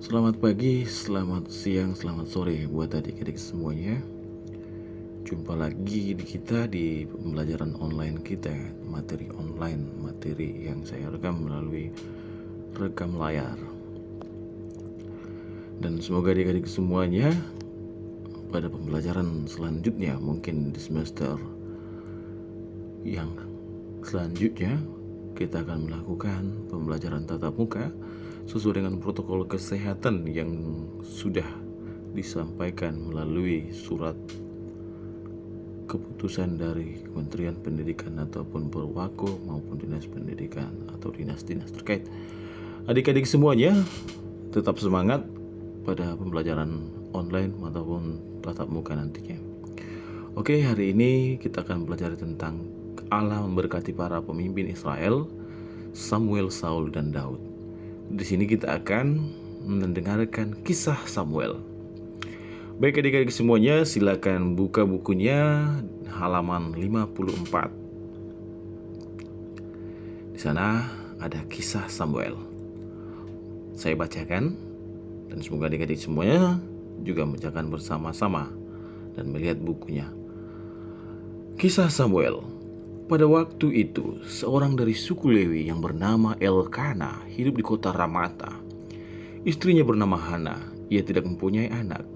Selamat pagi, selamat siang, selamat sore buat adik-adik semuanya. Jumpa lagi di pembelajaran online kita, materi online, materi yang saya rekam melalui rekam layar. Dan semoga adik-adik semuanya pada pembelajaran selanjutnya, mungkin di semester yang selanjutnya, kita akan melakukan pembelajaran tatap muka sesuai dengan protokol kesehatan yang sudah disampaikan melalui surat keputusan dari Kementerian Pendidikan ataupun Perwako maupun Dinas Pendidikan atau dinas-dinas terkait. Adik-adik semuanya tetap semangat pada pembelajaran online ataupun tatap muka nantinya. Oke, hari ini kita akan belajar tentang Allah memberkati para pemimpin Israel, Samuel, Saul, dan Daud. Di sini kita akan mendengarkan kisah Samuel. Baik adik-adik semuanya, silakan buka bukunya halaman 54. Di sana ada kisah Samuel. Saya bacakan dan semoga adik-adik semuanya juga membacakan bersama-sama dan melihat bukunya. Kisah Samuel. Pada waktu itu, seorang dari suku Lewi yang bernama Elkana hidup di kota Ramata. Istrinya bernama Hana. Ia tidak mempunyai anak.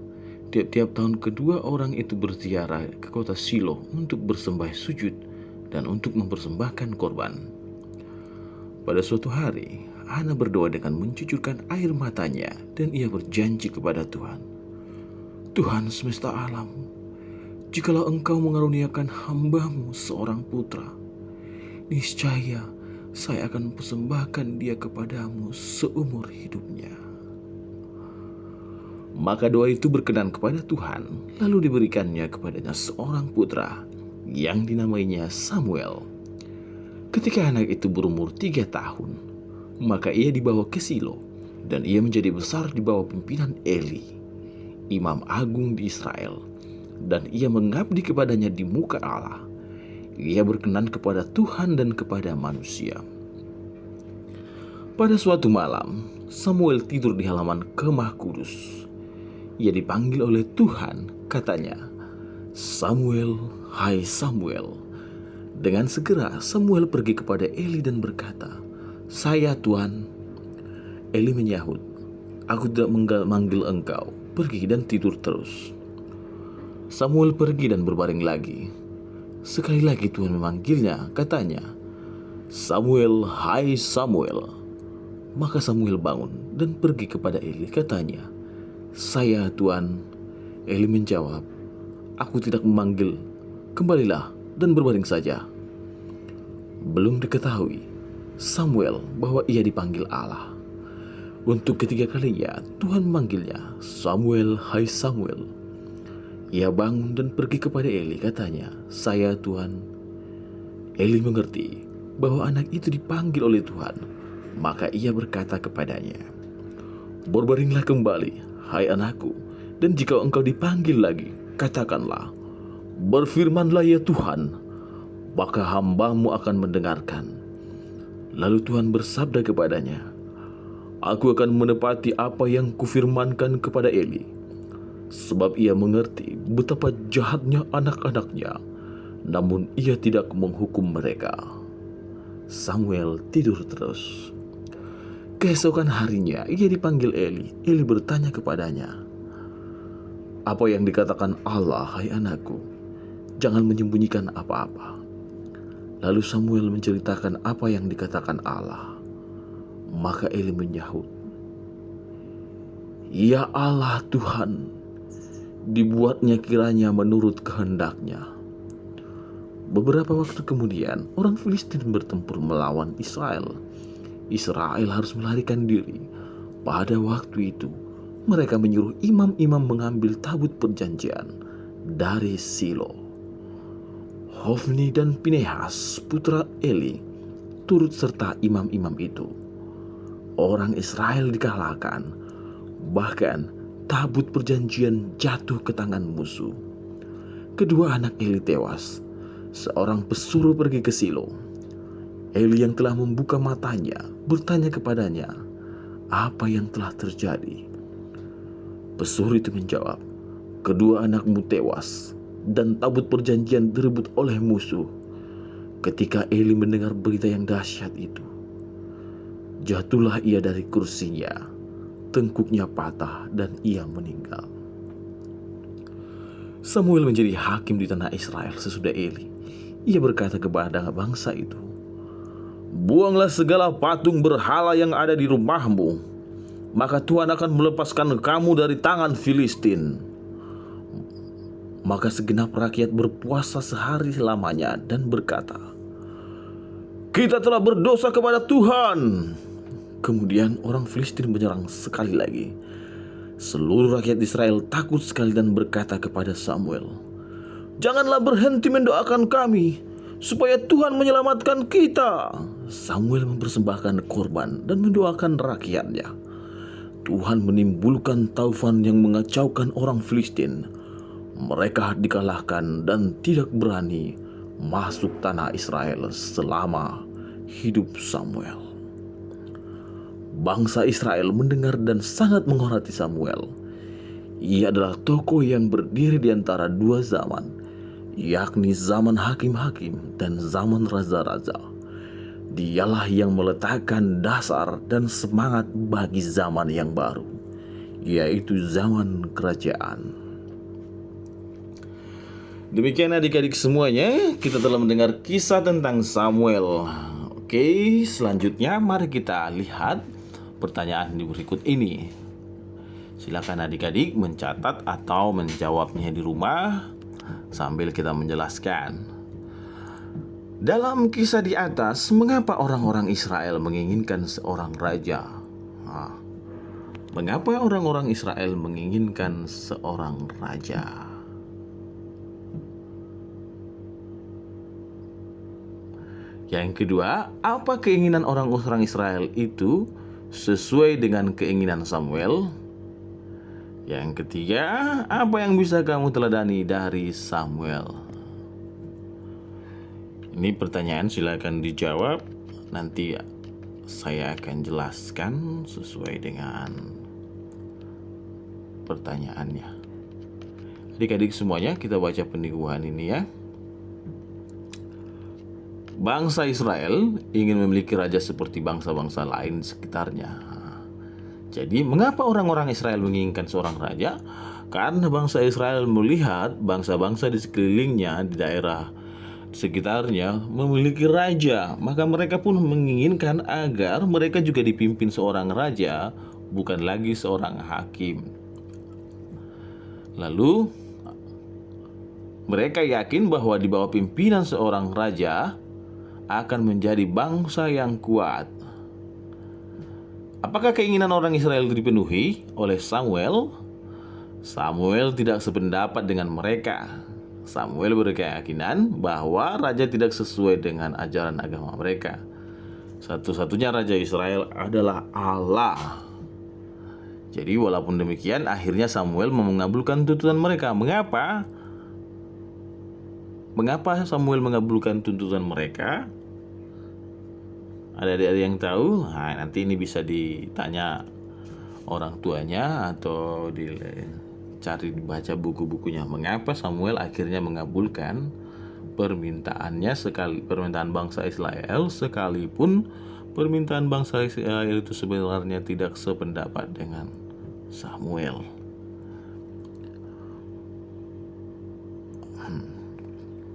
Tiap-tiap tahun kedua orang itu berziarah ke kota Silo untuk bersembah sujud dan untuk mempersembahkan korban. Pada suatu hari, Hana berdoa dengan mencucurkan air matanya dan ia berjanji kepada Tuhan. Tuhan semesta alam, jikalau engkau mengaruniakan hamba-Mu seorang putra, niscaya saya akan persembahkan dia kepadamu seumur hidupnya. Maka doa itu berkenan kepada Tuhan, lalu diberikannya kepadanya seorang putra yang dinamainya Samuel. Ketika anak itu berumur 3 tahun, maka ia dibawa ke Silo dan ia menjadi besar di bawah pimpinan Eli, imam agung di Israel. Dan ia mengabdi kepadanya di muka Allah. Ia berkenan kepada Tuhan dan kepada manusia. Pada suatu malam, Samuel tidur di halaman kemah kudus. Ia dipanggil oleh Tuhan, katanya, "Samuel, hai Samuel." Dengan segera Samuel pergi kepada Eli dan berkata, "Saya Tuhan." Eli menyahut, "Aku tidak memanggil engkau, pergi dan tidur terus." Samuel pergi dan berbaring lagi. Sekali lagi Tuhan memanggilnya, katanya, "Samuel, hai Samuel." Maka Samuel bangun dan pergi kepada Eli, katanya, "Saya Tuhan." Eli menjawab, "Aku tidak memanggil, kembalilah dan berbaring saja." Belum diketahui Samuel bahwa ia dipanggil Allah. Untuk ketiga kalinya Tuhan memanggilnya, "Samuel, hai Samuel." Ia bangun dan pergi kepada Eli, katanya, "Saya Tuhan." Eli mengerti bahwa anak itu dipanggil oleh Tuhan, maka ia berkata kepadanya, "Berbaringlah kembali, hai anakku, dan jika engkau dipanggil lagi, katakanlah, 'Berfirmanlah ya Tuhan,' maka hamba-Mu akan mendengarkan." Lalu Tuhan bersabda kepadanya, "Aku akan menepati apa yang kufirmankan kepada Eli, sebab ia mengerti betapa jahatnya anak-anaknya, namun ia tidak menghukum mereka." Samuel tidur terus. Keesokan harinya ia dipanggil Eli. Eli bertanya kepadanya, "Apa yang dikatakan Allah, hai anakku? Jangan menyembunyikan apa-apa." Lalu Samuel menceritakan apa yang dikatakan Allah. Maka Eli menyahut, "Ya Allah Tuhan, dibuatnya kiranya menurut kehendaknya." Beberapa waktu kemudian, orang Filistin bertempur melawan Israel. Israel harus melarikan diri. Pada waktu itu, mereka menyuruh imam-imam mengambil tabut perjanjian dari Silo. Hofni dan Pinehas, putra Eli, turut serta imam-imam itu. Orang Israel dikalahkan, bahkan tabut perjanjian jatuh ke tangan musuh. Kedua anak Eli tewas. Seorang pesuruh pergi ke Silo. Eli yang telah membuka matanya bertanya kepadanya, "Apa yang telah terjadi?" Pesuruh itu menjawab, "Kedua anakmu tewas dan tabut perjanjian direbut oleh musuh." Ketika Eli mendengar berita yang dahsyat itu, jatuhlah ia dari kursinya, tengkuknya patah dan ia meninggal. Samuel menjadi hakim di tanah Israel sesudah Eli. Ia berkata kepada bangsa itu, "Buanglah segala patung berhala yang ada di rumahmu, maka Tuhan akan melepaskan kamu dari tangan Filistin." Maka segenap rakyat berpuasa sehari lamanya dan berkata, "Kita telah berdosa kepada Tuhan." Kemudian orang Filistin menyerang sekali lagi. Seluruh rakyat Israel takut sekali dan berkata kepada Samuel, "Janganlah berhenti mendoakan kami, supaya Tuhan menyelamatkan kita." Samuel mempersembahkan korban dan mendoakan rakyatnya. Tuhan menimbulkan taufan yang mengacaukan orang Filistin. Mereka dikalahkan dan tidak berani masuk tanah Israel selama hidup Samuel. Bangsa Israel mendengar dan sangat menghormati Samuel. Ia adalah tokoh yang berdiri di antara dua zaman, yakni zaman hakim-hakim dan zaman raja-raja. Dialah yang meletakkan dasar dan semangat bagi zaman yang baru, yaitu zaman kerajaan. Demikian adik-adik semuanya, kita telah mendengar kisah tentang Samuel. Oke, selanjutnya mari kita lihat pertanyaan di berikut ini. Silakan adik-adik mencatat atau menjawabnya di rumah sambil kita menjelaskan. Dalam kisah di atas, mengapa orang-orang Israel menginginkan seorang raja? Mengapa orang-orang Israel menginginkan seorang raja? Yang kedua, apa keinginan orang-orang Israel itu sesuai dengan keinginan Samuel? Yang ketiga, apa yang bisa kamu teladani dari Samuel? Ini pertanyaan, silakan dijawab. Nanti saya akan jelaskan sesuai dengan pertanyaannya. Adik-adik semuanya, kita baca peneguhan ini ya. Bangsa Israel ingin memiliki raja seperti bangsa-bangsa lain di sekitarnya. Jadi, mengapa orang-orang Israel menginginkan seorang raja? Karena bangsa Israel melihat bangsa-bangsa di sekelilingnya, di daerah sekitarnya memiliki raja. Maka mereka pun menginginkan agar mereka juga dipimpin seorang raja, bukan lagi seorang hakim. Lalu, mereka yakin bahwa di bawah pimpinan seorang raja akan menjadi bangsa yang kuat. Apakah keinginan orang Israel dipenuhi oleh Samuel? Samuel tidak sependapat dengan mereka. Samuel berkeyakinan bahwa raja tidak sesuai dengan ajaran agama mereka. Satu-satunya raja Israel adalah Allah. Jadi walaupun demikian, akhirnya Samuel mengabulkan tuntutan mereka. Mengapa? Mengapa Samuel mengabulkan tuntutan mereka? Ada yang tahu? Nah, nanti ini bisa ditanya orang tuanya atau dicari dibaca buku-bukunya. Mengapa Samuel akhirnya mengabulkan permintaan bangsa Israel, sekalipun permintaan bangsa Israel itu sebenarnya tidak sependapat dengan Samuel.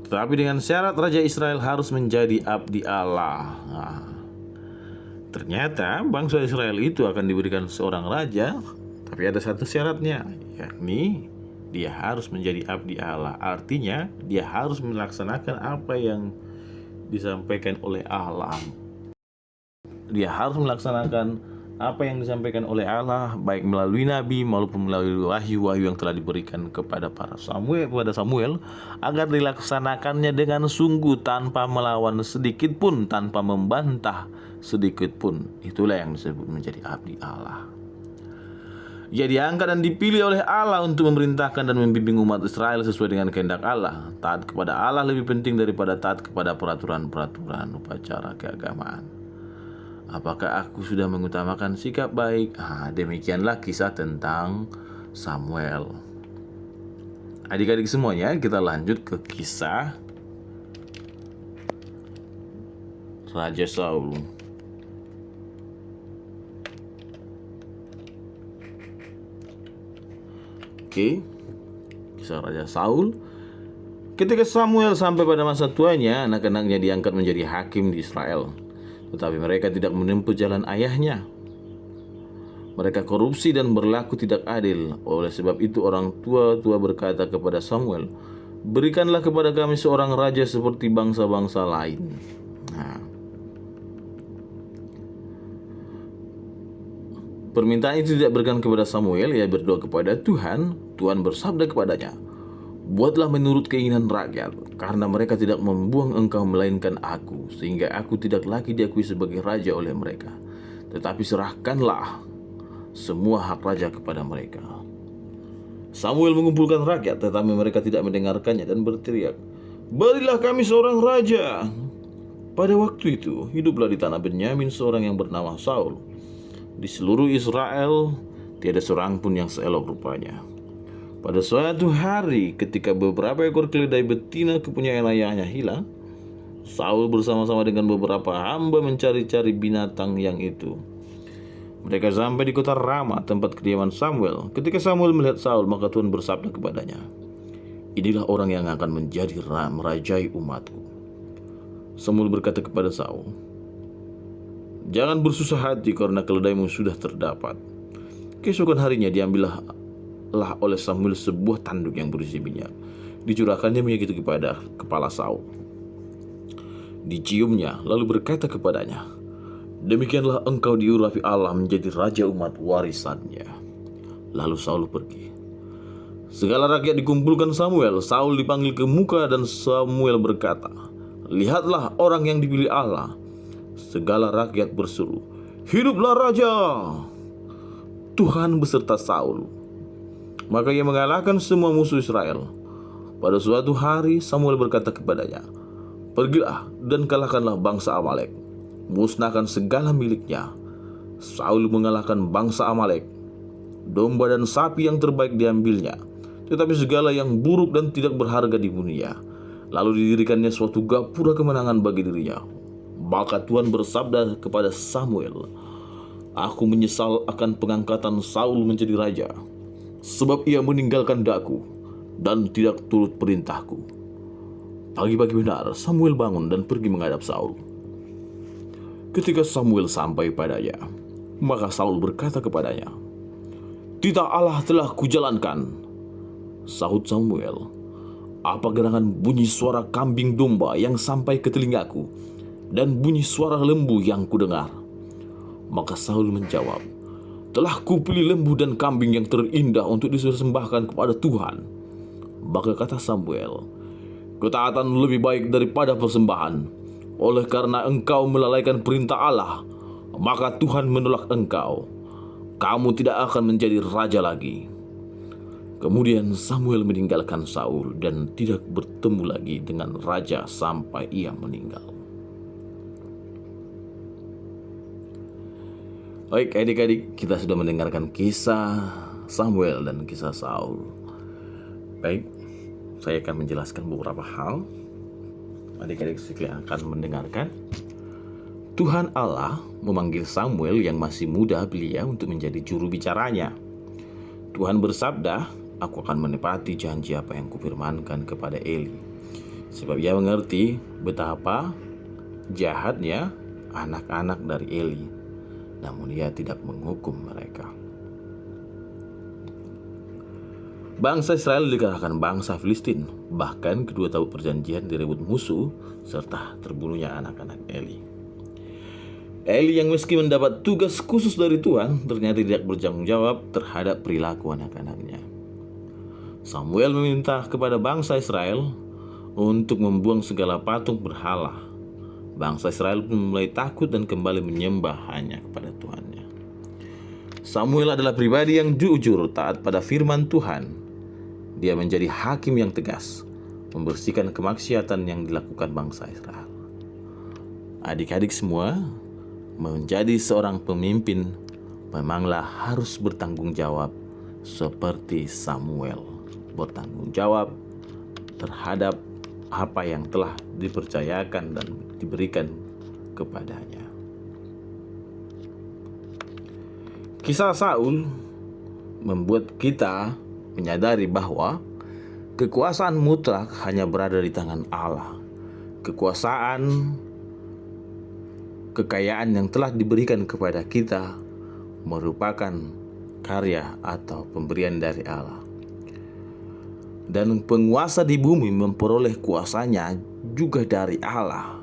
Tetapi dengan syarat raja Israel harus menjadi abdi Allah. Ternyata bangsa Israel itu akan diberikan seorang raja, tapi ada satu syaratnya, yakni dia harus menjadi abdi Allah. Artinya dia harus melaksanakan apa yang disampaikan oleh Allah. Dia harus melaksanakan apa yang disampaikan oleh Allah, baik melalui nabi maupun melalui wahyu-wahyu yang telah diberikan kepada Samuel, agar dilaksanakannya dengan sungguh, tanpa melawan sedikit pun, tanpa membantah sedikit pun. Itulah yang disebut menjadi abdi Allah. Ia diangkat dan dipilih oleh Allah untuk memerintahkan dan membimbing umat Israel sesuai dengan kehendak Allah. Taat kepada Allah lebih penting daripada taat kepada peraturan-peraturan upacara keagamaan. Apakah aku sudah mengutamakan sikap baik? Demikianlah kisah tentang Samuel. Adik-adik semuanya, kita lanjut ke kisah Raja Saul. Oke, kisah Raja Saul. Ketika Samuel sampai pada masa tuanya, anak-anaknya diangkat menjadi hakim di Israel. Tetapi mereka tidak menempuh jalan ayahnya. Mereka korupsi dan berlaku tidak adil. Oleh sebab itu orang tua berkata kepada Samuel, "Berikanlah kepada kami seorang raja seperti bangsa-bangsa lain." Nah, permintaan itu tidak berikan kepada Samuel. Ia berdoa kepada Tuhan. Tuhan bersabda kepadanya, "Buatlah menurut keinginan rakyat, karena mereka tidak membuang engkau melainkan aku, sehingga aku tidak lagi diakui sebagai raja oleh mereka. Tetapi serahkanlah semua hak raja kepada mereka." Samuel mengumpulkan rakyat, tetapi mereka tidak mendengarkannya dan berteriak, "Berilah kami seorang raja." Pada waktu itu, hiduplah di tanah Benyamin seorang yang bernama Saul. Di seluruh Israel, tiada seorang pun yang seelok rupanya. Pada suatu hari, ketika beberapa ekor keledai betina kepunyaan ayahnya hilang, Saul bersama-sama dengan beberapa hamba mencari-cari binatang yang itu. Mereka sampai di kota Rama, tempat kediaman Samuel. Ketika Samuel melihat Saul, maka Tuhan bersabda kepadanya, "Inilah orang yang akan menjadi merajai umatku." Samuel berkata kepada Saul, "Jangan bersusah hati karena keledaimu sudah terdapat." Keesokan harinya diambillah oleh Samuel sebuah tanduk yang berisi minyak. Dicurahkannya minyak itu kepada kepala Saul. Diciumnya, lalu berkata kepadanya, "Demikianlah engkau diurapi Allah menjadi raja umat warisannya." Lalu Saul pergi. Segala rakyat dikumpulkan Samuel. Saul dipanggil ke muka dan Samuel berkata, "Lihatlah orang yang dipilih Allah." Segala rakyat berseru, "Hiduplah raja!" Tuhan beserta Saul. Maka ia mengalahkan semua musuh Israel. Pada suatu hari Samuel berkata kepadanya, "Pergilah dan kalahkanlah bangsa Amalek, musnahkan segala miliknya." Saul mengalahkan bangsa Amalek. Domba dan sapi yang terbaik diambilnya, tetapi segala yang buruk dan tidak berharga dibunuhnya. Lalu didirikannya suatu gapura kemenangan bagi dirinya. Maka Tuhan bersabda kepada Samuel, "Aku menyesal akan pengangkatan Saul menjadi raja, sebab ia meninggalkan daku dan tidak turut perintahku." Pagi-pagi benar Samuel bangun dan pergi menghadap Saul. Ketika Samuel sampai padanya, maka Saul berkata kepadanya, "Titah Allah telah kujalankan." Sahut Samuel, "Apa gerangan bunyi suara kambing domba yang sampai ke telingaku, dan bunyi suara lembu yang kudengar?" Maka Saul menjawab, "Telah kupilih lembu dan kambing yang terindah untuk disembahkan kepada Tuhan." Maka kata Samuel, "Ketaatan lebih baik daripada persembahan. Oleh karena engkau melalaikan perintah Allah, maka Tuhan menolak engkau. Kamu tidak akan menjadi raja lagi." Kemudian Samuel meninggalkan Saul dan tidak bertemu lagi dengan raja sampai ia meninggal. Baik adik-adik, kita sudah mendengarkan kisah Samuel dan kisah Saul. Baik, saya akan menjelaskan beberapa hal. Adik-adik sekalian akan mendengarkan. Tuhan Allah memanggil Samuel yang masih muda belia untuk menjadi juru bicaranya. Tuhan bersabda, "Aku akan menepati janji apa yang kufirmankan kepada Eli." Sebab ia mengerti betapa jahatnya anak-anak dari Eli, namun ia tidak menghukum mereka. Bangsa Israel dikalahkan bangsa Filistin. Bahkan kedua tahu perjanjian direbut musuh, serta terbunuhnya anak-anak Eli. Eli yang meski mendapat tugas khusus dari Tuhan, ternyata tidak bertanggung jawab terhadap perilaku anak-anaknya. Samuel meminta kepada bangsa Israel untuk membuang segala patung berhala. Bangsa Israel pun mulai takut dan kembali menyembah hanya kepada Tuhannya. Samuel adalah pribadi yang jujur, taat pada firman Tuhan. Dia menjadi hakim yang tegas, membersihkan kemaksiatan yang dilakukan bangsa Israel. Adik-adik semua, menjadi seorang pemimpin memanglah harus bertanggung jawab seperti Samuel bertanggung jawab terhadap apa yang telah dipercayakan dan diberikan kepadanya. Kisah Saul membuat kita menyadari bahwa kekuasaan mutlak hanya berada di tangan Allah. Kekuasaan, kekayaan yang telah diberikan kepada kita merupakan karya atau pemberian dari Allah. Dan penguasa di bumi memperoleh kuasanya juga dari Allah.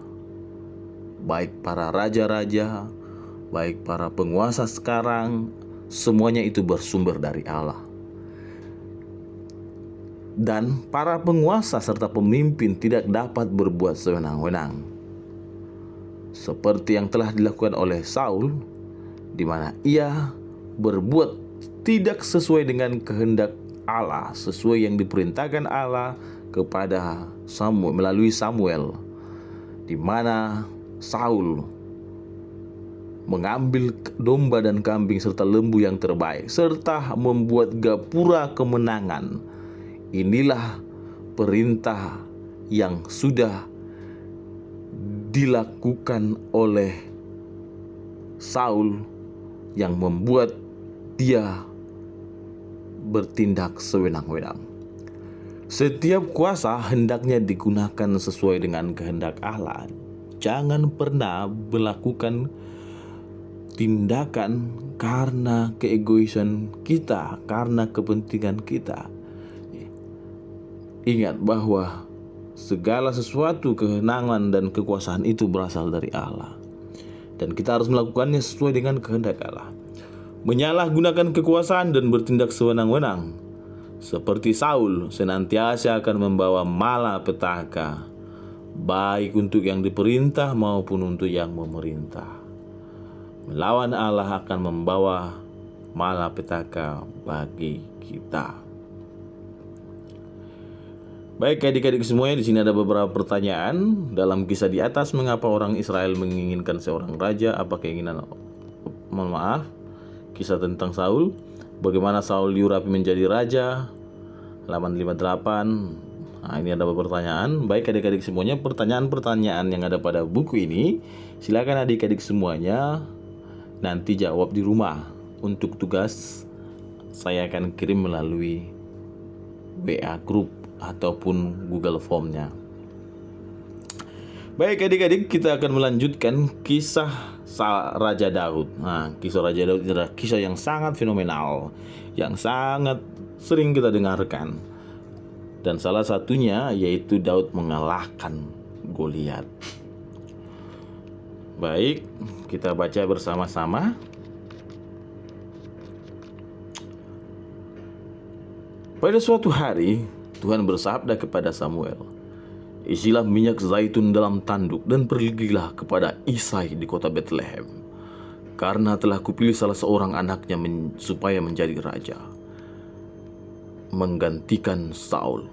Baik para raja-raja, baik para penguasa sekarang, semuanya itu bersumber dari Allah. Dan para penguasa serta pemimpin tidak dapat berbuat sewenang-wenang, seperti yang telah dilakukan oleh Saul, di mana ia berbuat tidak sesuai dengan kehendak Allah, sesuai yang diperintahkan Allah kepada Samuel melalui Samuel, di mana Saul mengambil domba dan kambing serta lembu yang terbaik serta membuat gapura kemenangan. Inilah perintah yang sudah dilakukan oleh Saul yang membuat dia bertindak sewenang-wenang. Setiap kuasa hendaknya digunakan sesuai dengan kehendak Allah. Jangan pernah melakukan tindakan karena keegoisan kita, karena kepentingan kita. Ingat bahwa segala sesuatu, kewenangan dan kekuasaan itu berasal dari Allah, dan kita harus melakukannya sesuai dengan kehendak Allah. Menyalahgunakan kekuasaan dan bertindak sewenang-wenang seperti Saul senantiasa akan membawa malapetaka, baik untuk yang diperintah maupun untuk yang memerintah. Melawan Allah akan membawa malapetaka bagi kita. Baik adik-adik semuanya, di sini ada beberapa pertanyaan dalam kisah di atas. Mengapa orang Israel menginginkan seorang raja? Apa keinginan? Kisah tentang Saul. Bagaimana Saul diurapi menjadi raja? Halaman 58. Nah, ini ada beberapa pertanyaan. Baik adik-adik semuanya, pertanyaan-pertanyaan yang ada pada buku ini, silakan adik-adik semuanya nanti jawab di rumah. Untuk tugas saya akan kirim melalui WA group ataupun Google Form-nya. Baik adik-adik, kita akan melanjutkan kisah Raja Daud. Nah, kisah Raja Daud adalah kisah yang sangat fenomenal, yang sangat sering kita dengarkan. Dan salah satunya yaitu Daud mengalahkan Goliat. Baik, kita baca bersama-sama. Pada suatu hari, Tuhan bersabda kepada Samuel, "Isilah minyak zaitun dalam tanduk dan pergilah kepada Isai di kota Bethlehem, karena telah kupilih salah seorang anaknya supaya menjadi raja, menggantikan Saul.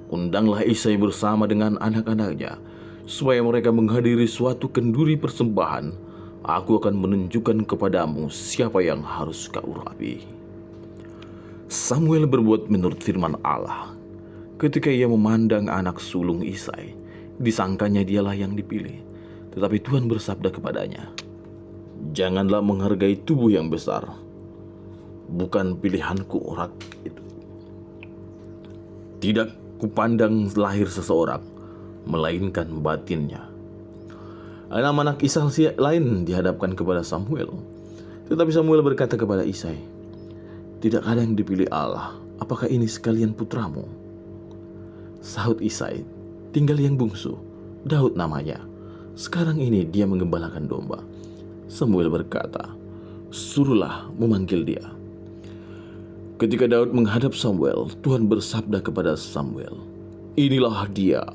Undanglah Isai bersama dengan anak-anaknya, supaya mereka menghadiri suatu kenduri persembahan. Aku akan menunjukkan kepadamu siapa yang harus kau urapi." Samuel berbuat menurut firman Allah. Ketika ia memandang anak sulung Isai, disangkanya dialah yang dipilih. Tetapi Tuhan bersabda kepadanya, "Janganlah menghargai tubuh yang besar. Bukan pilihanku orang itu. Tidak kupandang lahir seseorang, melainkan batinnya." Anak-anak Isai lain dihadapkan kepada Samuel. Tetapi Samuel berkata kepada Isai, "Tidak ada yang dipilih Allah. Apakah ini sekalian putramu?" Sahut Isai, "Tinggal yang bungsu, Daud namanya. Sekarang ini dia mengembalakan domba." Samuel berkata, "Suruhlah memanggil dia." Ketika Daud menghadap Samuel, Tuhan bersabda kepada Samuel, "Inilah dia."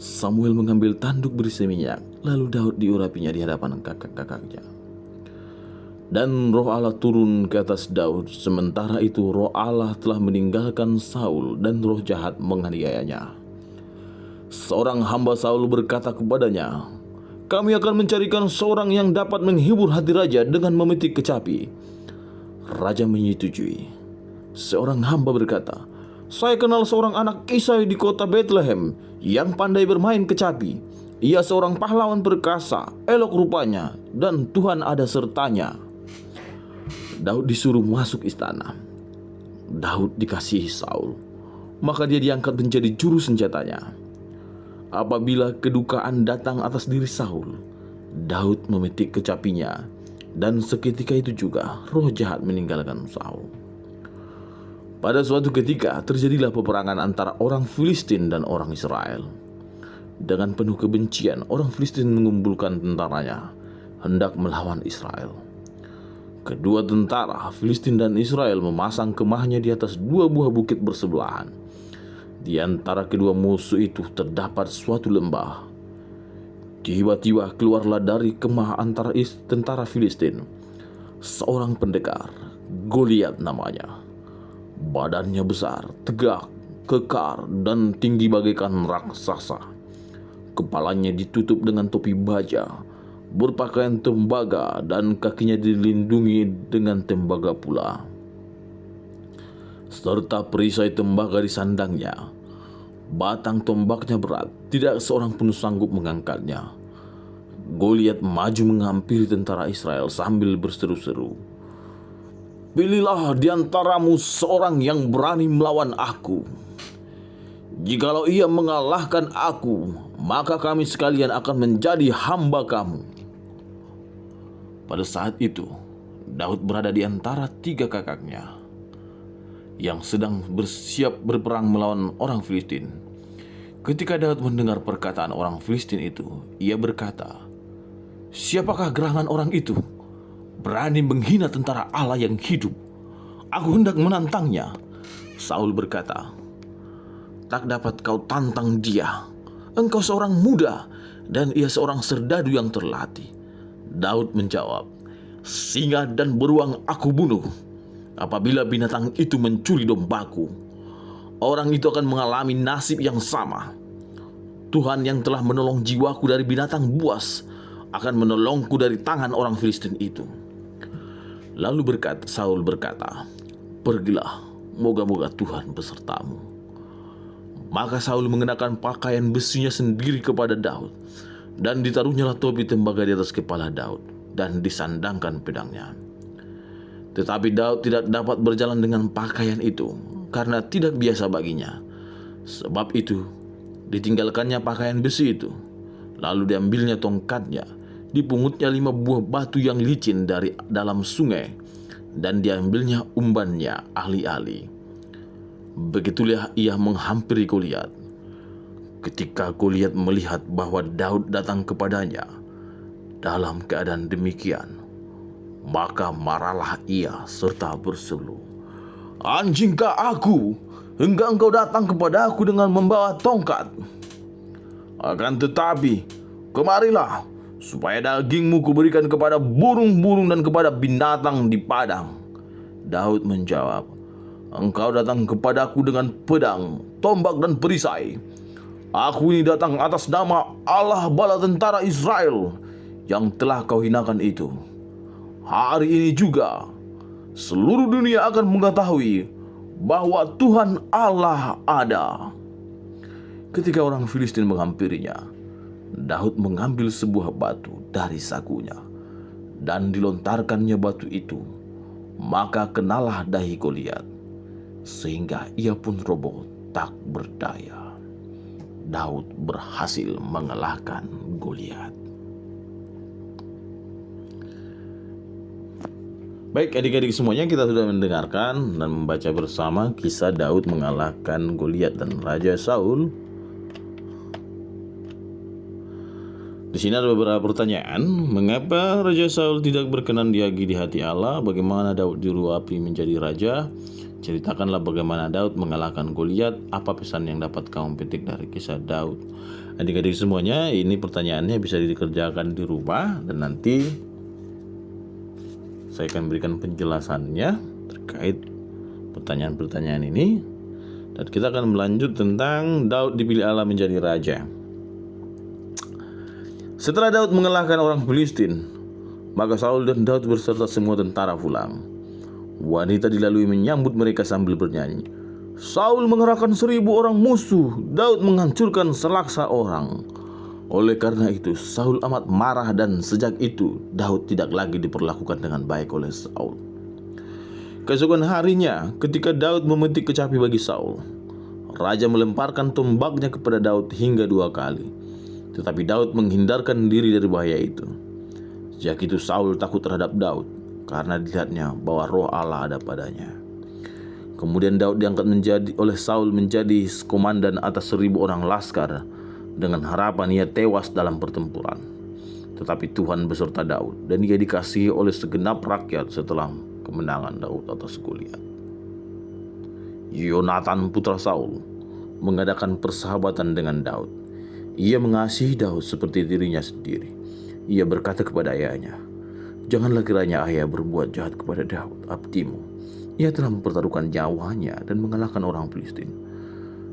Samuel mengambil tanduk berisi minyak, lalu Daud diurapinya di hadapan kakak-kakaknya. Dan roh Allah turun ke atas Daud. Sementara itu roh Allah telah meninggalkan Saul dan roh jahat menganiayanya. Seorang hamba Saul berkata kepadanya, "Kami akan mencarikan seorang yang dapat menghibur hati raja dengan memetik kecapi." Raja menyetujui. Seorang hamba berkata, "Saya kenal seorang anak Kisai di kota Bethlehem yang pandai bermain kecapi. Ia seorang pahlawan perkasa, elok rupanya, dan Tuhan ada sertanya." Daud disuruh masuk istana. Daud dikasihi Saul, maka dia diangkat menjadi juru senjatanya. Apabila kedukaan datang atas diri Saul, Daud memetik kecapinya, dan seketika itu juga roh jahat meninggalkan Saul. Pada suatu ketika terjadilah peperangan antara orang Filistin dan orang Israel. Dengan penuh kebencian, orang Filistin mengumpulkan tentaranya hendak melawan Israel. Kedua tentara Filistin dan Israel memasang kemahnya di atas dua buah bukit bersebelahan. Di antara kedua musuh itu terdapat suatu lembah. Tiba-tiba keluarlah dari kemah antara tentara Filistin seorang pendekar, Goliat namanya. Badannya besar, tegak, kekar, dan tinggi bagaikan raksasa. Kepalanya ditutup dengan topi baja, berpakaian tembaga, dan kakinya dilindungi dengan tembaga pula, serta perisai tembaga di sandangnya. Batang tombaknya berat, tidak seorang pun sanggup mengangkatnya. Goliat maju menghampiri tentara Israel sambil berseru-seru, "Pilihlah di antaramu seorang yang berani melawan aku. Jikalau ia mengalahkan aku, maka kami sekalian akan menjadi hamba kamu." Pada saat itu, Daud berada di antara tiga kakaknya yang sedang bersiap berperang melawan orang Filistin. Ketika Daud mendengar perkataan orang Filistin itu, ia berkata, "Siapakah gerangan orang itu? Berani menghina tentara Allah yang hidup. Aku hendak menantangnya." Saul berkata, "Tak dapat kau tantang dia. Engkau seorang muda dan ia seorang serdadu yang terlatih." Daud menjawab, "Singa dan beruang aku bunuh. Apabila binatang itu mencuri dombaku, orang itu akan mengalami nasib yang sama. Tuhan yang telah menolong jiwaku dari binatang buas akan menolongku dari tangan orang Filistin itu." Lalu Saul berkata, "Pergilah, moga-moga Tuhan besertamu." Maka Saul mengenakan pakaian besinya sendiri kepada Daud, dan ditaruhnyalah topi tembaga di atas kepala Daud, dan disandangkan pedangnya. Tetapi Daud tidak dapat berjalan dengan pakaian itu, karena tidak biasa baginya. Sebab itu, ditinggalkannya pakaian besi itu. Lalu diambilnya tongkatnya, dipungutnya 5 buah batu yang licin dari dalam sungai, dan diambilnya umbannya alih-alih. Begitulah ia menghampiri Goliat. Ketika Goliat melihat bahwa Daud datang kepadanya dalam keadaan demikian, maka marahlah ia serta berseru, "Anjingkah aku, hingga engkau datang kepada aku dengan membawa tongkat? Akan tetapi, kemarilah, supaya dagingmu kuberikan kepada burung-burung dan kepada binatang di padang." Daud menjawab, "Engkau datang kepadaku dengan pedang, tombak, dan perisai. Aku ini datang atas nama Allah bala tentara Israel yang telah kau hinakan itu. Hari ini juga seluruh dunia akan mengetahui bahwa Tuhan Allah ada." Ketika orang Filistin menghampirinya, Daud mengambil sebuah batu dari sakunya dan dilontarkannya batu itu. Maka kenalah dahi Goliat, sehingga ia pun roboh tak berdaya. Daud berhasil mengalahkan Goliat. Baik adik-adik semuanya, kita sudah mendengarkan dan membaca bersama kisah Daud mengalahkan Goliat dan Raja Saul. Di sini ada beberapa pertanyaan. Mengapa Raja Saul tidak berkenan lagi di hati Allah? Bagaimana Daud diurapi menjadi raja? Ceritakanlah bagaimana Daud mengalahkan Goliat. Apa pesan yang dapat kamu petik dari kisah Daud? Adik-adik semuanya, ini pertanyaannya bisa dikerjakan di rumah, dan nanti saya akan berikan penjelasannya terkait pertanyaan-pertanyaan ini. Dan kita akan melanjut tentang Daud dipilih Allah menjadi raja. Setelah Daud mengalahkan orang Filistin, maka Saul dan Daud berserta semua tentara pulang. Wanita dilalui menyambut mereka sambil bernyanyi, Saul mengerahkan 1.000 orang musuh, Daud menghancurkan selaksa orang. Oleh karena itu Saul amat marah, dan sejak itu Daud tidak lagi diperlakukan dengan baik oleh Saul. Keesokan harinya, ketika Daud memetik kecapi bagi Saul, raja melemparkan tombaknya kepada Daud hingga 2 kali. Tetapi Daud menghindarkan diri dari bahaya itu. Sejak itu Saul takut terhadap Daud, karena dilihatnya bahwa roh Allah ada padanya. Kemudian Daud diangkat oleh Saul menjadi komandan atas 1.000 orang laskar, dengan harapan ia tewas dalam pertempuran. Tetapi Tuhan beserta Daud, dan ia dikasihi oleh segenap rakyat setelah kemenangan Daud atas Goliat. Yonatan putra Saul mengadakan persahabatan dengan Daud. Ia mengasihi Daud seperti dirinya sendiri. Ia berkata kepada ayahnya, Janganlah kiranya ayah berbuat jahat kepada Daud, abdimu. Ia telah mempertaruhkan nyawanya dan mengalahkan orang Filistin.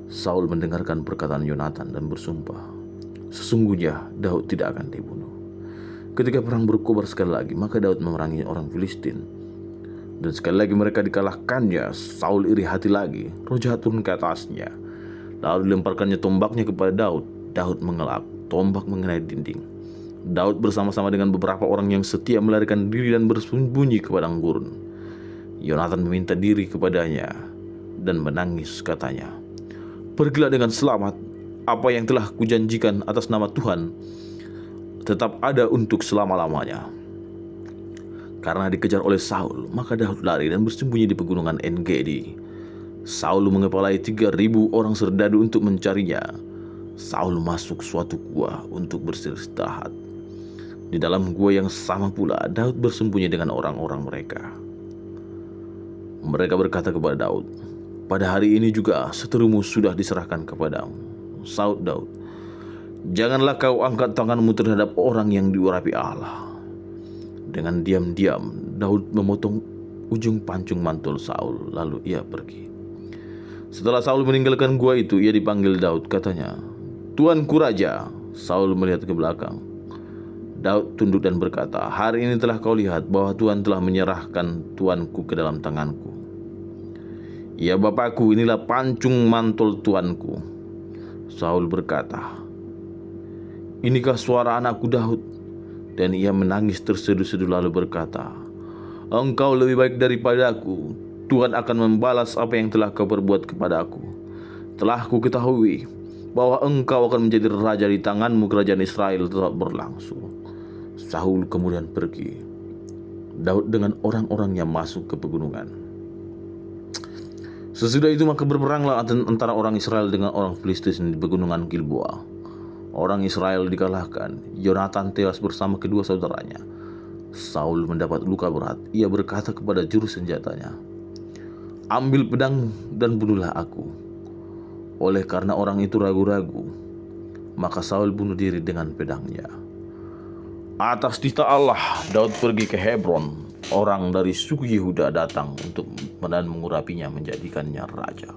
Saul mendengarkan perkataan Yonatan dan bersumpah, Sesungguhnya Daud tidak akan dibunuh. Ketika perang berkobar sekali lagi, maka Daud memerangi orang Filistin. Dan sekali lagi mereka dikalahkannya. Saul iri hati lagi, roh jahat turun ke atasnya. Lalu dilemparkannya tombaknya kepada Daud. Daud mengelak, tombak mengenai dinding. Daud bersama-sama dengan beberapa orang yang setia melarikan diri dan bersembunyi ke padang gurun. Yonatan meminta diri kepadanya dan menangis, katanya, Pergilah dengan selamat, apa yang telah kujanjikan atas nama Tuhan tetap ada untuk selama-lamanya. Karena dikejar oleh Saul, maka Daud lari dan bersembunyi di pegunungan En-Gedi. Saul mengepalai 3.000 orang serdadu untuk mencarinya. Saul masuk suatu gua untuk beristirahat. Di dalam gua yang sama pula Daud bersembunyi dengan orang-orang mereka. Mereka berkata kepada Daud, Pada hari ini juga seterumu sudah diserahkan kepadamu. Saud Daud, Janganlah kau angkat tanganmu terhadap orang yang diurapi Allah. Dengan diam-diam Daud memotong ujung pancung mantul Saul, lalu ia pergi. Setelah Saul meninggalkan gua itu, ia dipanggil Daud, katanya, Tuanku Raja. Saul melihat ke belakang. Daud tunduk dan berkata, Hari ini telah kau lihat bahwa Tuhan telah menyerahkan tuanku ke dalam tanganku. Ya Bapakku, inilah pancung mantul tuanku. Saul berkata, Inikah suara anakku Daud? Dan ia menangis terseduh-seduh lalu berkata, Engkau lebih baik daripadaku. Tuhan akan membalas apa yang telah kau perbuat kepadaku. Telah ku ketahui bahwa engkau akan menjadi raja di tanganmu, kerajaan Israel tetap berlangsung. Saul kemudian pergi. Daud dengan orang-orangnya masuk ke pegunungan. Sesudah itu maka berperanglah antara orang Israel dengan orang Filistin di pegunungan Gilboa. Orang Israel dikalahkan. Yonatan tewas bersama kedua saudaranya. Saul mendapat luka berat. Ia berkata kepada juru senjatanya, Ambil pedang dan bunuhlah aku. Oleh karena orang itu ragu-ragu, maka Saul bunuh diri dengan pedangnya. Atas titah Allah, Daud pergi ke Hebron. Orang dari suku Yehuda datang untuk mengurapinya, menjadikannya raja.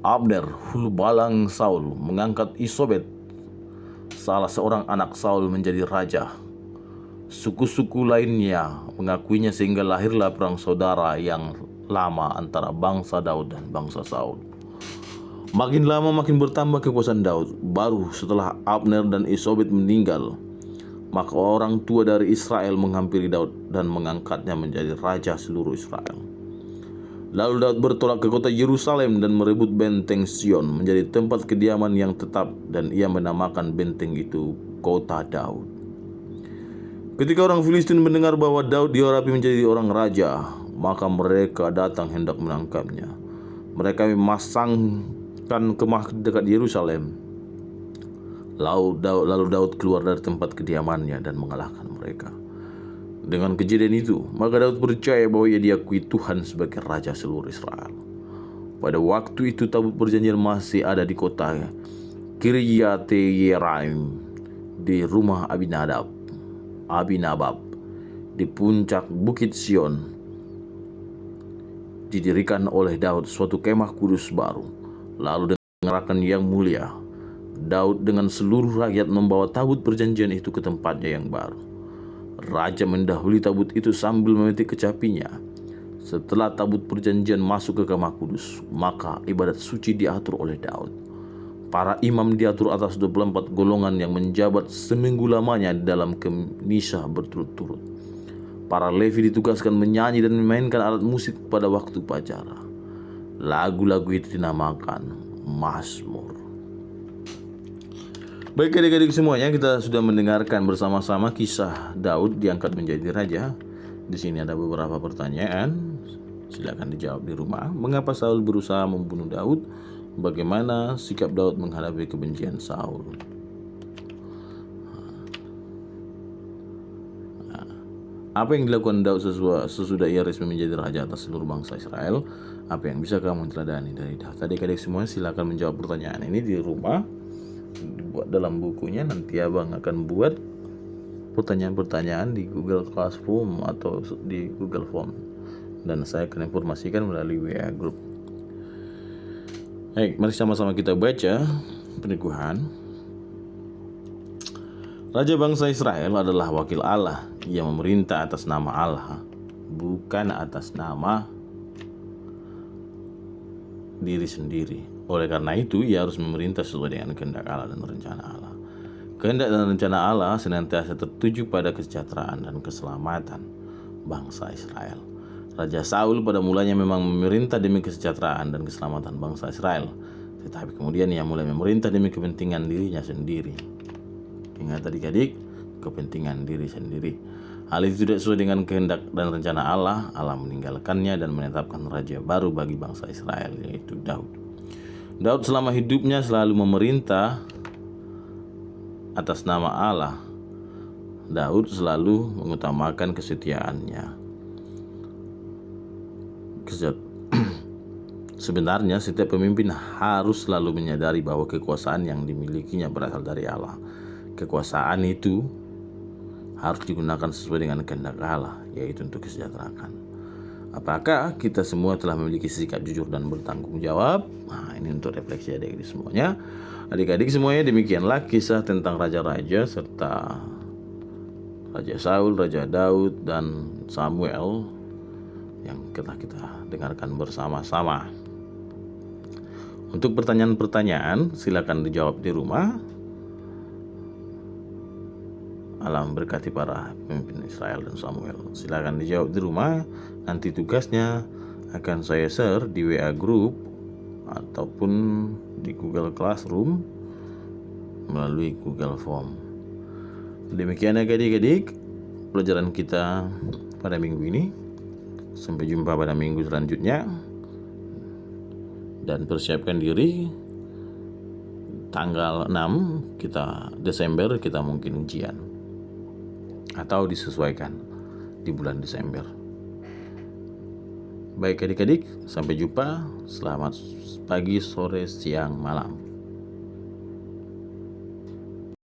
Abner, hulu balang Saul, mengangkat Isobet, salah seorang anak Saul, menjadi raja. Suku-suku lainnya mengakuinya sehingga lahirlah perang saudara yang lama antara bangsa Daud dan bangsa Saul. Makin lama makin bertambah kekuasaan Daud. Baru setelah Abner dan Isobet meninggal, maka orang tua dari Israel menghampiri Daud dan mengangkatnya menjadi raja seluruh Israel. Lalu Daud bertolak ke kota Yerusalem dan merebut benteng Sion menjadi tempat kediaman yang tetap, dan ia menamakan benteng itu Kota Daud. Ketika orang Filistin mendengar bahwa Daud diurapi menjadi orang raja, maka mereka datang hendak menangkapnya. Mereka memasangkan kemah dekat Yerusalem. Lalu Daud keluar dari tempat kediamannya dan mengalahkan mereka. Dengan kejadian itu, maka Daud percaya bahwa ia diakui Tuhan sebagai raja seluruh Israel. Pada waktu itu tabut perjanjian masih ada di kota Kiryat-Yearim, di rumah Abinabab, di puncak Bukit Sion. Didirikan oleh Daud suatu kemah kudus baru. Lalu dengan gerakan yang mulia, Daud dengan seluruh rakyat membawa tabut perjanjian itu ke tempatnya yang baru. Raja mendahului tabut itu sambil memetik kecapinya. Setelah tabut perjanjian masuk ke Kemah Kudus, maka ibadat suci diatur oleh Daud. Para imam diatur atas 24 golongan yang menjabat seminggu lamanya dalam kemisah berturut-turut. Para Levi ditugaskan menyanyi dan memainkan alat musik pada waktu upacara. Lagu-lagu itu dinamakan Mazmur. Baik adik-adik semuanya, kita sudah mendengarkan bersama-sama kisah Daud diangkat menjadi raja. Di sini ada beberapa pertanyaan, silakan dijawab di rumah. Mengapa Saul berusaha membunuh Daud? Bagaimana sikap Daud menghadapi kebencian Saul? Apa yang dilakukan Daud sesudah ia resmi menjadi raja atas seluruh bangsa Israel? Apa yang bisa kamu teladani dari Daud? Adik-adik semua silakan menjawab pertanyaan ini di rumah. Buat dalam bukunya, nanti abang akan buat pertanyaan-pertanyaan di Google Classroom atau di Google Form, dan saya akan informasikan melalui WA Group. Baik, mari sama-sama kita baca peneguhan. Raja bangsa Israel adalah wakil Allah yang memerintah atas nama Allah, bukan atas nama diri sendiri. Oleh karena itu, ia harus memerintah sesuai dengan kehendak Allah dan rencana Allah. Kehendak dan rencana Allah senantiasa tertuju pada kesejahteraan dan keselamatan bangsa Israel. Raja Saul pada mulanya memang memerintah demi kesejahteraan dan keselamatan bangsa Israel, tetapi kemudian ia mulai memerintah demi kepentingan dirinya sendiri. Ingat adik-adik, kepentingan diri sendiri. Hal itu tidak sesuai dengan kehendak dan rencana Allah. Allah meninggalkannya dan menetapkan raja baru bagi bangsa Israel, yaitu Daud. Daud selama hidupnya selalu memerintah atas nama Allah. Daud selalu mengutamakan kesetiaannya. Sebenarnya setiap pemimpin harus selalu menyadari bahwa kekuasaan yang dimilikinya berasal dari Allah. Kekuasaan itu harus digunakan sesuai dengan kehendak Allah, yaitu untuk kesejahteraan. Apakah kita semua telah memiliki sikap jujur dan bertanggung jawab? Nah, ini untuk refleksi adik-adik semuanya. Adik-adik semuanya, demikianlah kisah tentang raja-raja serta Raja Saul, Raja Daud, dan Samuel yang telah kita dengarkan bersama-sama. Untuk pertanyaan-pertanyaan silakan dijawab di rumah. Allah memberkati para pemimpin Israel dan Samuel. Silakan dijawab di rumah. Nanti tugasnya akan saya share di WA Group ataupun di Google Classroom melalui Google Form. Demikian adik-adik pelajaran kita pada minggu ini. Sampai jumpa pada minggu selanjutnya. Dan persiapkan diri, tanggal 6 Desember kita mungkin ujian, atau disesuaikan di bulan Desember. Baik adik-adik, sampai jumpa. Selamat pagi, sore, siang, malam.